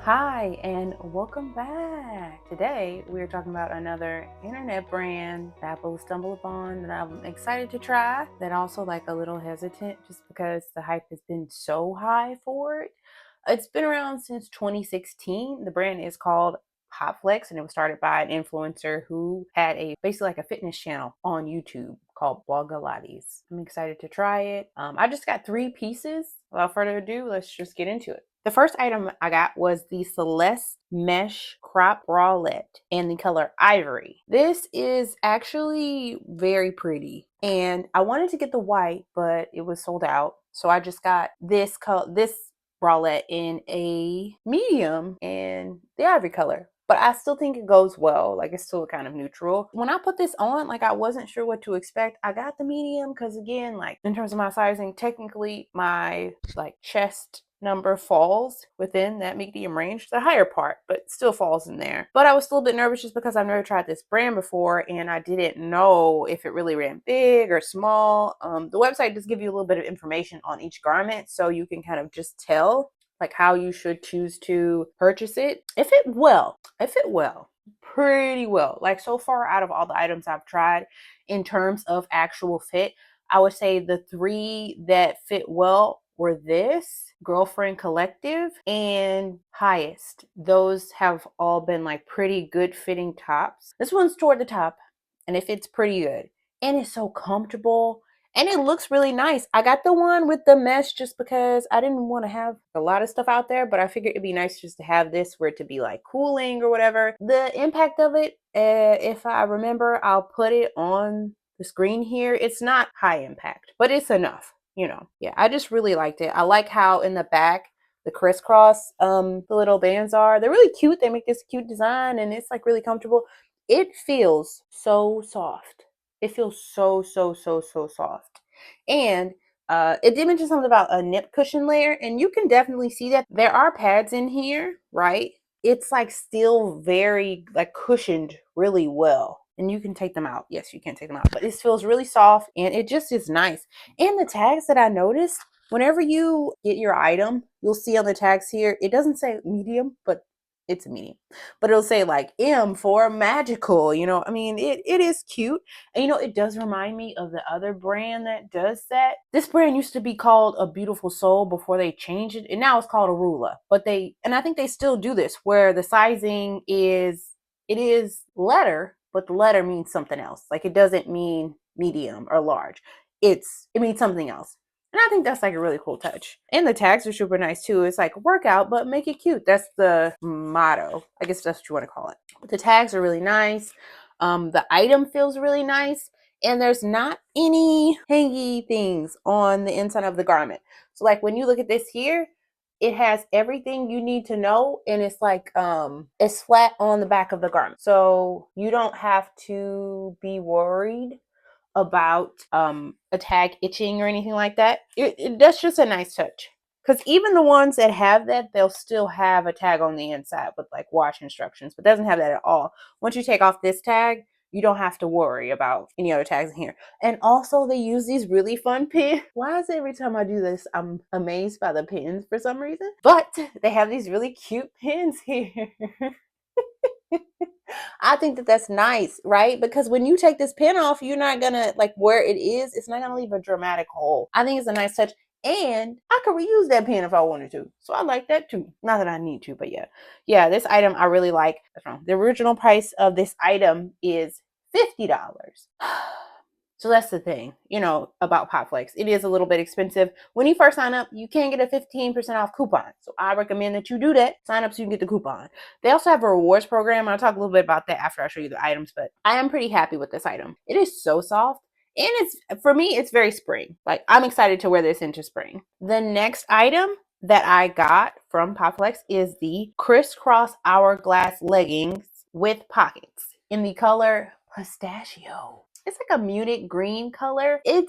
Hi, and welcome back. Today, we're talking about another internet brand that I stumbled upon that I'm excited to try, that also like a little hesitant just because the hype has been so high for it. It's been around since 2016. The brand is called PopFlex, and it was started by an influencer who had a basically like a fitness channel on YouTube called Blogilates. I'm excited to try it. I just got 3 pieces. Without further ado, let's just get into it. The first item I got was the Celeste mesh crop bralette in the color ivory. This is actually very pretty, and I wanted to get the white, but it was sold out. So I just got this bralette in a medium and the ivory color. But I still think it goes well. Like, it's still kind of neutral. When I put this on, like, I wasn't sure what to expect. I got the medium because, again, like, in terms of my sizing, technically my like chest number falls within that medium range, the higher part, but still falls in there. But I was still a bit nervous just because I've never tried this brand before and I didn't know if it really ran big or small. The website does give you a little bit of information on each garment, so you can kind of just tell like how you should choose to purchase it. It fit well. Pretty well. Like, so far out of all the items I've tried in terms of actual fit, I would say the 3 that fit well were this, Girlfriend Collective, and Highest. Those have all been like pretty good fitting tops. This one's toward the top and it fits pretty good. And it's so comfortable. And it looks really nice. I got the one with the mesh just because I didn't want to have a lot of stuff out there, but I figured it'd be nice just to have this for it to be like cooling or whatever. The impact of it, if I remember, I'll put it on the screen here. It's not high impact, but it's enough, you know. Yeah, I just really liked it. I like how in the back, the crisscross, the little bands are. They're really cute. They make this cute design and it's like really comfortable. It feels so soft. It feels so soft. And it did mention something about a nip cushion layer, and you can definitely see that there are pads in here, right? It's like still very like cushioned really well. And you can take them out. Yes, you can take them out. But it feels really soft and it just is nice. And the tags that I noticed, whenever you get your item, you'll see on the tags here, it doesn't say medium, but it's a medium, but it'll say like M for magical, you know. I mean, it is cute. And you know, it does remind me of the other brand that does that. This brand used to be called A Beautiful Soul before they changed it, and now it's called Arula. But I think they still do this where the sizing it is letter, but the letter means something else. Like, it doesn't mean medium or large. It means something else. And I think that's like a really cool touch. And the tags are super nice too. It's like workout, but make it cute. That's the motto. I guess that's what you want to call it. But the tags are really nice. The item feels really nice. And there's not any hangy things on the inside of the garment. So like when you look at this here, it has everything you need to know, and it's like it's flat on the back of the garment. So you don't have to be worried about a tag itching or anything like that. That's just a nice touch, because even the ones that have that, they'll still have a tag on the inside with like wash instructions, but doesn't have that at all. Once you take off this tag, you don't have to worry about any other tags in here. And also they use these really fun pins. Why is it every time I do this I'm amazed by the pins for some reason? But they have these really cute pins here. I think that that's nice, right? Because when you take this pin off, you're not gonna, like, where it is, it's not gonna leave a dramatic hole. I think it's a nice touch, and I could reuse that pin if I wanted to. So I like that too. Not that I need to, but yeah. Yeah, this item I really like. The original price of this item is $50. So that's the thing, you know, about PopFlex. It is a little bit expensive. When you first sign up, you can get a 15% off coupon. So I recommend that you do that. Sign up so you can get the coupon. They also have a rewards program. I'll talk a little bit about that after I show you the items, but I am pretty happy with this item. It is so soft. And for me, it's very spring. Like, I'm excited to wear this into spring. The next item that I got from PopFlex is the Crisscross hourglass leggings with pockets in the color pistachio. It's like a muted green color. It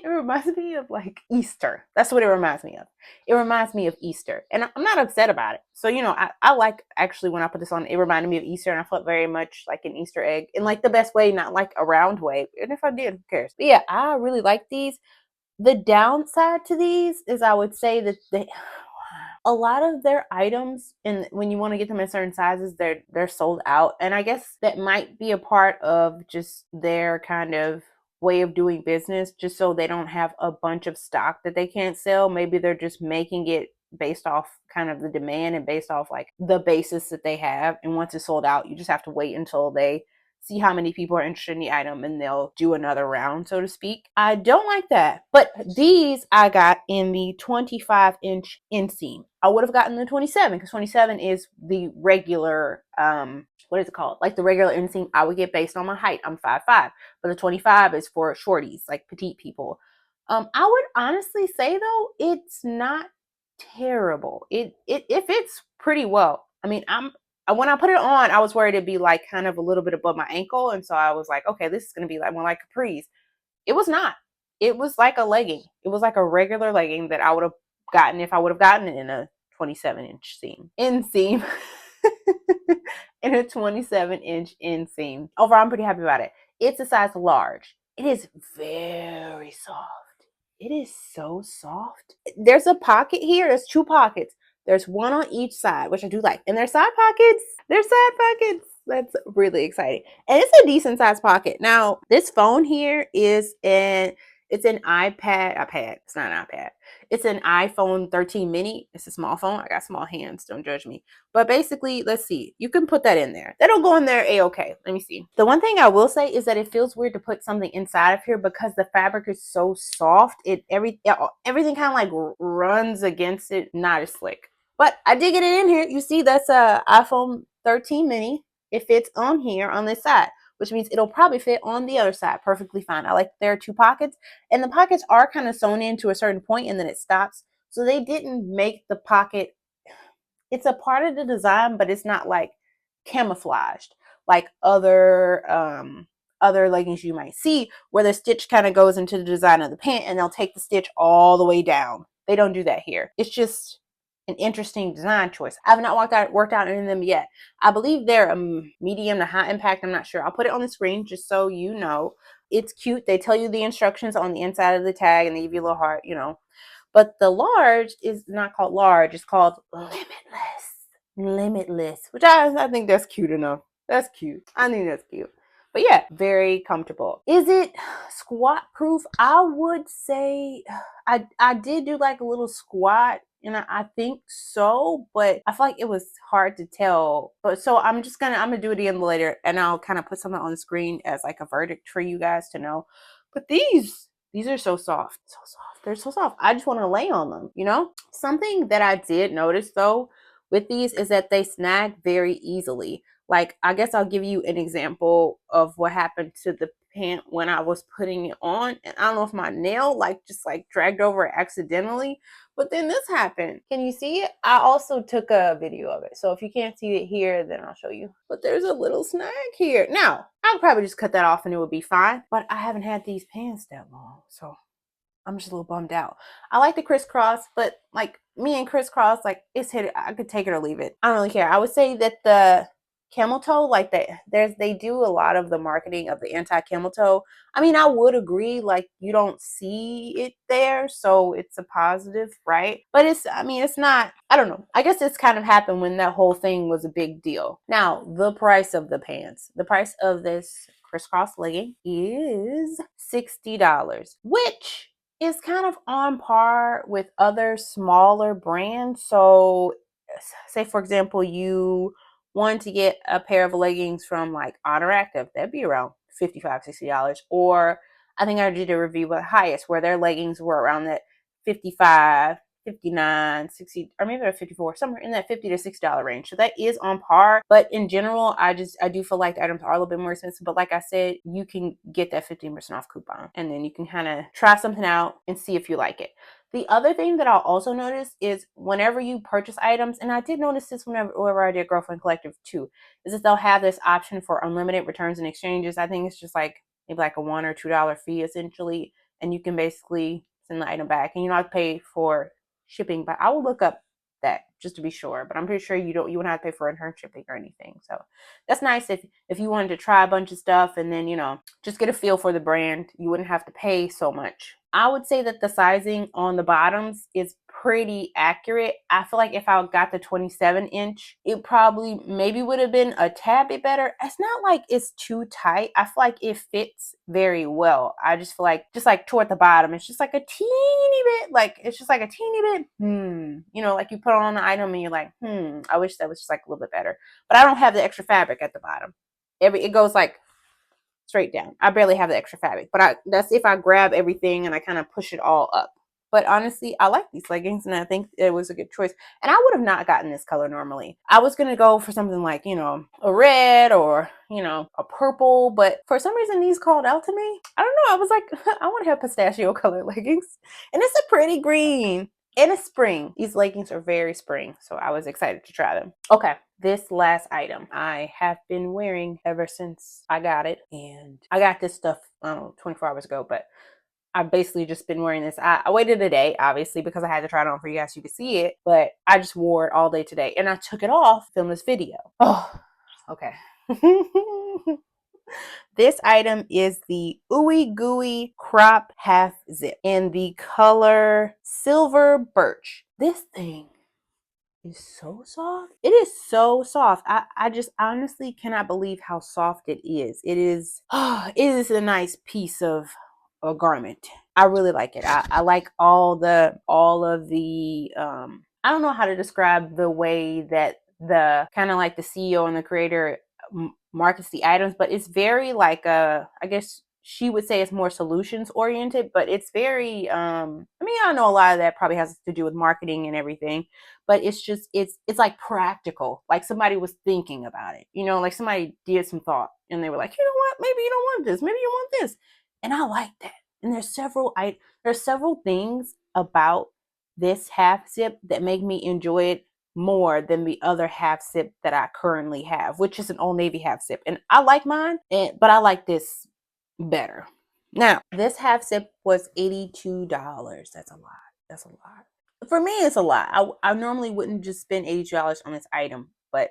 reminds me of like Easter. That's what it reminds me of. It reminds me of Easter. And I'm not upset about it. So, you know, I like, actually, when I put this on, it reminded me of Easter, and I felt very much like an Easter egg in like the best way, not like a round way. And if I did, who cares? But yeah, I really like these. The downside to these is, I would say that a lot of their items, and when you want to get them in certain sizes, they're sold out. And I guess that might be a part of just their kind of way of doing business, just so they don't have a bunch of stock that they can't sell. Maybe they're just making it based off kind of the demand and based off like the basis that they have. And once it's sold out, you just have to wait until they see how many people are interested in the item and they'll do another round, so to speak. I don't like that. But these I got in the 25-inch inseam. I would have gotten the 27 because 27 is the regular what is it called? Like the regular inseam I would get based on my height. I'm 5'5", but the 25 is for shorties, like petite people. I would honestly say though, it's not terrible. It fits pretty well. I mean, when I put it on, I was worried it'd be like kind of a little bit above my ankle, and so I was like, okay, this is gonna be like more like capris. It was not. It was like a legging. It was like a regular legging that I would have gotten if I would have gotten it in a 27-inch inseam. In a 27-inch inseam. Overall, I'm pretty happy about it. It's a size large. It is very soft. It is so soft. There's a pocket here. There's 2 pockets. There's one on each side, which I do like. And they're side pockets. They're side pockets. That's really exciting. And it's a decent sized pocket. Now, this phone here is it's an iPad. It's not an iPad. It's an iPhone 13 mini. It's a small phone. I got small hands. Don't judge me. But basically, let's see. You can put that in there. That'll go in there a-okay. Let me see. The one thing I will say is that it feels weird to put something inside of here because the fabric is so soft. Everything kind of like runs against it. Not as slick. But I did get it in here. You see, that's a iPhone 13 mini. It fits on here on this side, which means it'll probably fit on the other side perfectly fine. I like there are 2 pockets, and the pockets are kind of sewn in to a certain point and then it stops. So they didn't make the pocket, it's a part of the design, but it's not like camouflaged like other leggings you might see where the stitch kind of goes into the design of the pant and they'll take the stitch all the way down. They don't do that here. It's just an interesting design choice. I have not worked out any of them yet. I believe they're a medium to high impact. I'm not sure. I'll put it on the screen just so you know. It's cute. They tell you the instructions on the inside of the tag and they give you a little heart, you know. But the large is not called large. It's called limitless, which I think that's cute enough. That's cute. I think that's cute. But yeah, very comfortable. Is it squat proof? I would say I did do like a little squat and I think so, but I feel like it was hard to tell. But so I'm gonna do it again later and I'll kind of put something on the screen as like a verdict for you guys to know. But these are so soft. So soft. They're so soft. I just want to lay on them, you know? Something that I did notice though with these is that they snag very easily. Like, I guess I'll give you an example of what happened to the pant when I was putting it on. And I don't know if my nail just dragged over it accidentally, but then this happened. Can you see it? I also took a video of it. So if you can't see it here, then I'll show you. But there's a little snag here. Now, I'll probably just cut that off and it would be fine. But I haven't had these pants that long, so I'm just a little bummed out. I like the Crisscross, but like me and Crisscross, like it's hit. I could take it or leave it. I don't really care. I would say that the camel toe, like they do a lot of the marketing of the anti-camel toe. I mean, I would agree, like you don't see it there, so it's a positive, right? But it's not, I don't know. I guess it's kind of happened when that whole thing was a big deal. Now, the price of the pants. The price of this Crisscross legging is $60, which is kind of on par with other smaller brands. So say for example you want to get a pair of leggings from like Honor Active, that'd be around $55-$60. Or I think I did a review with Highest where their leggings were around that 55, 59, 60, or maybe they're 54, somewhere in that $50 to $60 range. So that is on par. But in general, I do feel like the items are a little bit more expensive. But like I said, you can get that 15% off coupon and then you can kind of try something out and see if you like it. The other thing that I'll also notice is whenever you purchase items, and I did notice this whenever I did Girlfriend Collective too, is that they'll have this option for unlimited returns and exchanges. I think it's just like maybe like a $1 or $2 fee essentially, and you can basically send the item back and you don't have to pay for shipping. But I will look up that just to be sure. But I'm pretty sure you wouldn't have to pay for return shipping or anything. So that's nice if you wanted to try a bunch of stuff and then, just get a feel for the brand. You wouldn't have to pay so much. I would say that the sizing on the bottoms is pretty accurate. I feel like if I got the 27-inch, it probably maybe would have been a tad bit better. It's not like it's too tight. I feel like it fits very well. I just feel like, just like toward the bottom, it's just like a teeny bit, like you put on the item and you're like, I wish that was just like a little bit better. But I don't have the extra fabric at the bottom. It goes like straight down. I barely have the extra fabric, but that's if I grab everything and I kind of push it all up. But honestly, I like these leggings and I think it was a good choice. And I would have not gotten this color normally. I was going to go for something like, a red or, a purple. But for some reason, these called out to me. I don't know. I was like, I want to have pistachio colored leggings. And it's a pretty green. And it's spring. These leggings are very spring. So I was excited to try them. Okay. This last item I have been wearing ever since I got it. And I got this stuff, I don't know, 24 hours ago, but I've basically just been wearing this. I waited a day, obviously, because I had to try it on for you guys so you could see it, but I just wore it all day today. And I took it off to film this video. Oh, okay. This item is the Ooey Gooey crop half zip in the color silver birch. This thing is so soft. It is so soft. I just honestly cannot believe how soft it is. It is a nice piece of a garment. I really like it. I like all of the I don't know how to describe the way that the kind of like the CEO and the creator markets the items, but it's very like I guess she would say it's more solutions oriented, but it's very I know a lot of that probably has to do with marketing and everything, but it's just it's like practical. Like somebody was thinking about it. Like somebody did some thought and they were like, "You know what? Maybe you don't want this. Maybe you want this." And I like that. And there's several things about this half zip that make me enjoy it more than the other half zip that I currently have, which is an Old Navy half zip. And I like mine, but I like this better. Now, this half zip was $82. That's a lot. That's a lot. For me, it's a lot. I normally wouldn't just spend $82 on this item, but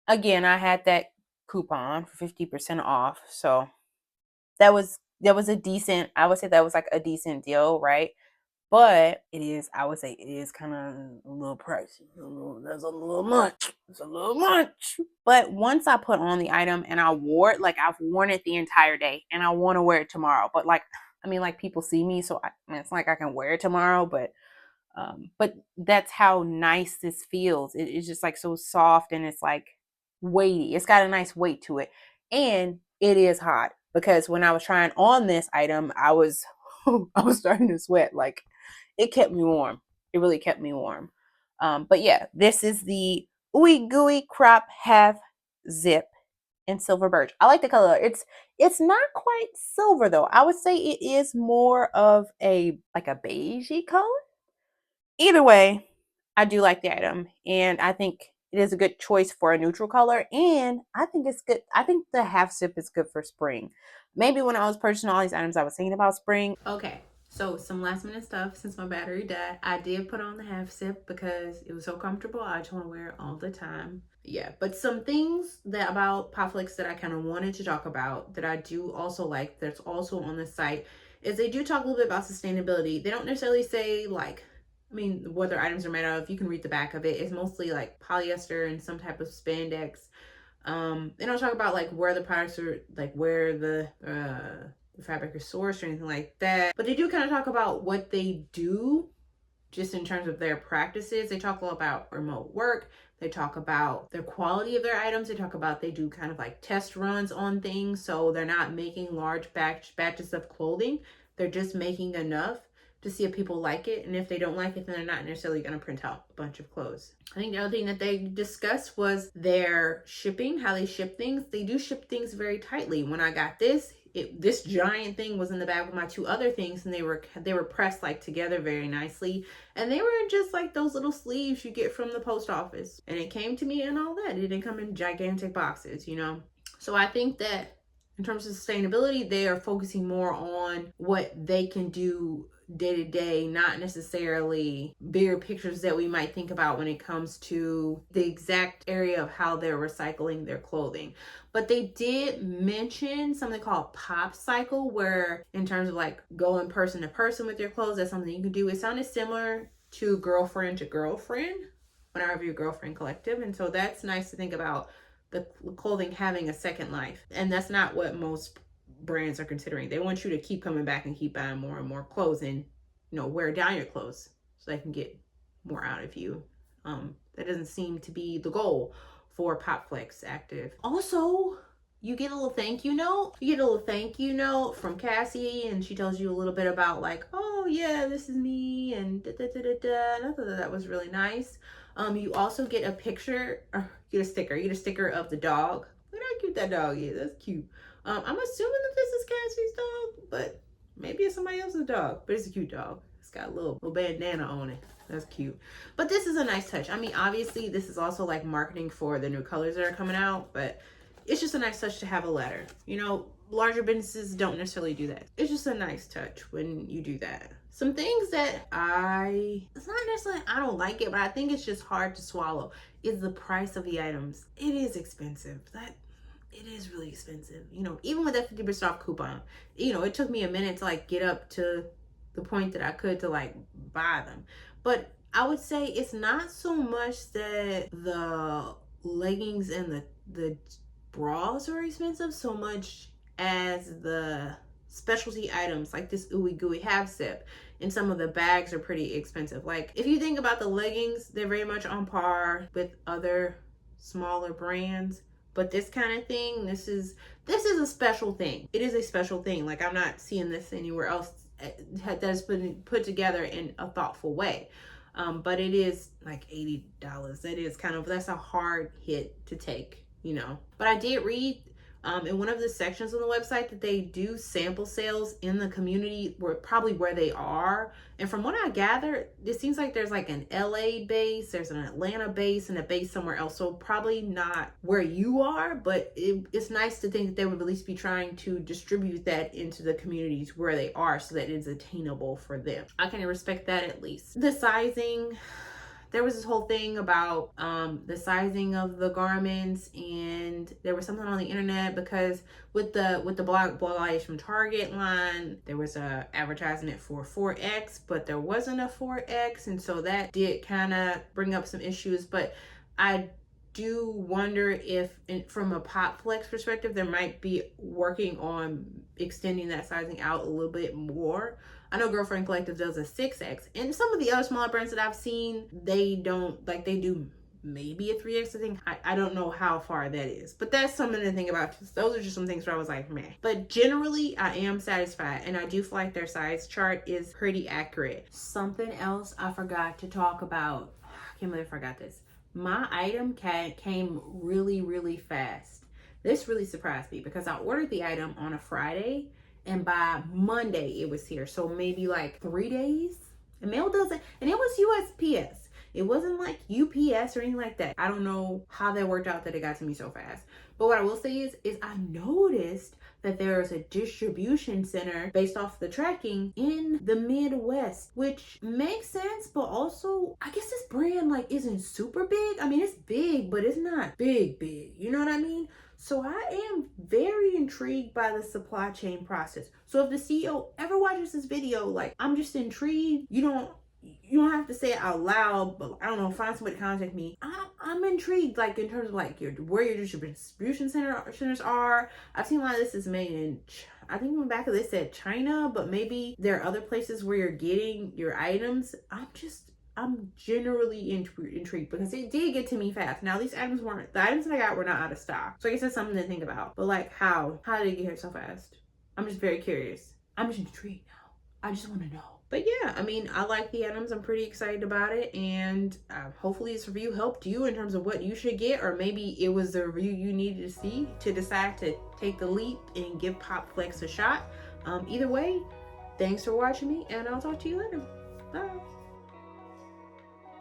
again, I had that coupon for 50% off. So that was a decent, I would say that was like a decent deal, right? But I would say it is kind of a little pricey. That's a little much. It's a little much. But once I put on the item and I wore it, like I've worn it the entire day and I want to wear it tomorrow. But like people see me, so it's like I can wear it tomorrow, but that's how nice this feels. It's just like so soft and it's like weighty. It's got a nice weight to it. And it is hot because when I was trying on this item, I was I was starting to sweat. Like it kept me warm. It really kept me warm. But yeah, this is the Ooey Gooey crop half zip in silver birch. I like the color. It's not quite silver though. I would say it is more of a beigey color. Either way, I do like the item and I think it is a good choice for a neutral color and I think it's good. I think the half zip is good for spring. Maybe when I was purchasing all these items, I was thinking about spring. Okay, so some last minute stuff since my battery died. I did put on the half zip because it was so comfortable. I just want to wear it all the time. Yeah, but some things about PopFlex that I kind of wanted to talk about that I do also like that's also on the site is they do talk a little bit about sustainability. They don't necessarily say like what their items are made of. You can read the back of it. It's mostly like polyester and some type of spandex. They don't talk about like where the products are, like where the fabric is sourced or anything like that. But they do kind of talk about what they do just in terms of their practices. They talk a lot about remote work. They talk about the quality of their items. They talk about they do kind of like test runs on things. So they're not making large batches of clothing. They're just making enough to see if people like it. And if they don't like it, then they're not necessarily going to print out a bunch of clothes. I think the other thing that they discussed was their shipping, how they ship things. They do ship things very tightly. When I got this giant thing was in the bag with my two other things and they were pressed like together very nicely. And they were just like those little sleeves you get from the post office. And it came to me and all that. It didn't come in gigantic boxes, So I think that in terms of sustainability, they are focusing more on what they can do day to day, not necessarily bigger pictures that we might think about when it comes to the exact area of how they're recycling their clothing. But they did mention something called Pop Cycle, where in terms of like going person to person with your clothes, that's something you can do. It sounded similar to girlfriend to girlfriend when I review Girlfriend Collective. And so that's nice to think about the clothing having a second life. And that's not what most brands are considering. They want you to keep coming back and keep buying more and more clothes and, you know, wear down your clothes so they can get more out of you. That doesn't seem to be the goal for PopFlex Active. Also, you get a little thank you note. You get a little thank you note from Cassey, and she tells you a little bit about like, oh yeah, this is me, and da da da da da. And I thought that was really nice. You also get a picture, or you get a sticker. You get a sticker of the dog. Look how cute that dog is. That's cute. I'm assuming that this is Cassey's dog, but maybe it's somebody else's dog. But it's a cute dog. It's got a little bandana on it. That's cute. But this is a nice touch. I mean, obviously, this is also like marketing for the new colors that are coming out, but it's just a nice touch to have a letter. You know, larger businesses don't necessarily do that. It's just a nice touch when you do that. Some things that it's not necessarily I don't like it, but I think it's just hard to swallow, is the price of the items. It is expensive. It is really expensive. You know, even with that 50% off coupon, you know, it took me a minute to like get up to the point that I could to like buy them. But I would say it's not so much that the leggings and the bras are expensive so much as the specialty items like this Ooey Gooey half zip, and some of the bags are pretty expensive. Like if you think about the leggings, they're very much on par with other smaller brands. But this kind of thing, this is a special thing. It is a special thing. Like I'm not seeing this anywhere else that's been put together in a thoughtful way. But it is like $80. That's a hard hit to take, you know. But I did read in one of the sections on the website that they do sample sales in the community where they are. And from what I gather, it seems like there's like an LA base, there's an Atlanta base, and a base somewhere else. So probably not where you are, but it's nice to think that they would at least be trying to distribute that into the communities where they are so that it's attainable for them. I can respect that at least. The sizing. There was this whole thing about the sizing of the garments, and there was something on the internet because with the blog items from Target line, there was a advertisement for 4X, but there wasn't a 4X, and so that did kind of bring up some issues. But I do wonder if, from a PopFlex perspective, there might be working on extending that sizing out a little bit more. I know Girlfriend Collective does a 6X, and some of the other smaller brands that I've seen, they don't, like they do maybe a 3X. I think I don't know how far that is, but that's something to think about. Those are just some things where I was like, meh. But generally, I am satisfied, and I do feel like their size chart is pretty accurate. Something else I forgot to talk about. I can't believe I forgot this. My item came really, really fast. This really surprised me because I ordered the item on a Friday, and by Monday it was here. So maybe like 3 days. And mail doesn't, and it was USPS. It wasn't like UPS or anything like that. I don't know how that worked out that it got to me so fast. But what I will say is I noticed that there's a distribution center based off the tracking in the Midwest, which makes sense, but also I guess this brand like isn't super big. I mean, it's big, but it's not big, you know what I mean? So I am very intrigued by the supply chain process. So if the CEO ever watches this video, like I'm just intrigued. You don't have to say it out loud, but I don't know, find somebody to contact me. I'm intrigued, like in terms of like where your distribution centers are. I've seen a lot of this is made in, I think when back they said China, but maybe there are other places where you're getting your items. I'm generally intrigued because it did get to me fast. Now the items that I got were not out of stock. So I guess that's something to think about. But like how did it get here so fast? I'm just very curious. I'm just intrigued now. I just want to know. But yeah, I mean, I like the items. I'm pretty excited about it. And hopefully this review helped you in terms of what you should get, or maybe it was the review you needed to see to decide to take the leap and give PopFlex a shot. Either way, thanks for watching me, and I'll talk to you later. Bye.